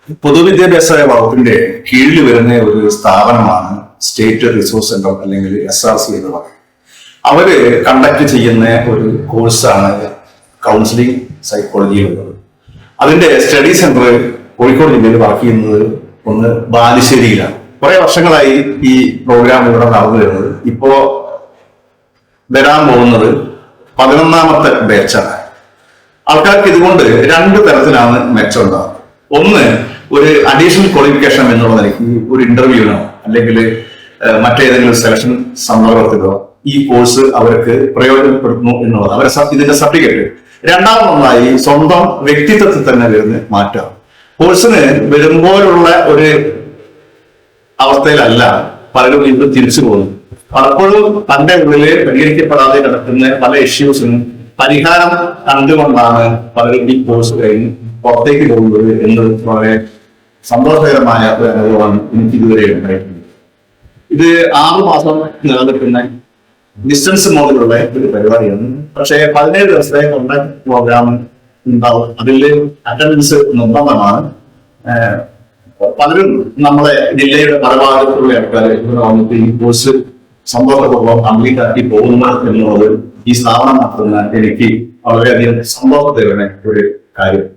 പൊതുവിദ്യാഭ്യാസ വകുപ്പിന്റെ കീഴിൽ വരുന്ന ഒരു സ്ഥാപനമാണ് സ്റ്റേറ്റ് റിസോഴ്സ് സെന്റർ അല്ലെങ്കിൽ SRC എന്ന് പറയും. അവര് കണ്ടക്ട് ചെയ്യുന്ന ഒരു കോഴ്സാണ് കൗൺസിലിംഗ് സൈക്കോളജി എന്നുള്ളത്. അതിന്റെ സ്റ്റഡി സെന്റർ കോഴിക്കോട് ജില്ലയിൽ വർക്ക് ചെയ്യുന്നത് ഒന്ന് ബാലുശ്ശേരിയിലാണ്. കുറെ വർഷങ്ങളായി ഈ പ്രോഗ്രാം ഇവിടെ നടന്നു വരുന്നത്. ഇപ്പോ വരാൻ പോകുന്നത് 11ാമത്തെ ബാച്ചാണ്. ആൾക്കാർക്ക് ഇതുകൊണ്ട് 2 തരത്തിലാണ് മെച്ചം ഉണ്ടാകുന്നത്. ഒന്ന്, ഒരു അഡീഷണൽ ക്വാളിഫിക്കേഷൻ എന്നുള്ള നിലയ്ക്ക് ഒരു ഇന്റർവ്യൂവിനോ അല്ലെങ്കിൽ മറ്റേതെങ്കിലും സെലക്ഷൻ സന്ദർഭത്തിലോ ഈ കോഴ്സ് അവർക്ക് പ്രയോജനപ്പെടുന്നു എന്നുള്ളത് അവരെ ഇതിന്റെ സർട്ടിഫിക്കറ്റ്. രണ്ടാമതൊന്നായി സ്വന്തം വ്യക്തിത്വത്തിൽ തന്നെ വരുന്ന മാറ്റം. കോഴ്സിന് വരുമ്പോഴുള്ള ഒരു അവസ്ഥയിലല്ല പലരും ഇത് തിരിച്ചു പോകുന്നു. പലപ്പോഴും തന്റെ ഉള്ളില് പരിഹരിക്കപ്പെടാതെ കിടക്കുന്ന പല ഇഷ്യൂസിനും പരിഹാരം കണ്ടുകൊണ്ടാണ് പലരും ഈ കോഴ്സ് കഴിഞ്ഞ് പുറത്തേക്ക് പോകുന്നത് എന്നത് വളരെ സന്തോഷകരമായ ഒരു അനുഭവമാണ് എനിക്ക് ഇതുവരെ ഉണ്ടായിട്ടുള്ളത്. ഇത് 6 മാസം നിലനിൽക്കുന്ന ഡിസ്റ്റൻസ് മോഡിലുള്ള ഒരു പരിപാടിയാണ്. പക്ഷേ 17 ദിവസത്തെ കോൺടാക്ട് പ്രോഗ്രാം ഉണ്ടാവും. അതിൽ അറ്റൻഡൻസ് നിർബന്ധമാണ്. പലരും നമ്മളെ ജില്ലയുടെ പല ഭാഗത്തുള്ള ആൾക്കാർ ഇവിടെ വന്നിട്ട് ഈ കോഴ്സ് സന്തോഷപൂർവ്വം കംപ്ലീറ്റ് ആക്കി പോകുന്നു എന്നുള്ളത് ഈ സ്ഥാപനം നടത്തുന്ന എനിക്ക് വളരെയധികം സന്തോഷം തരുന്ന ഒരു കാര്യം.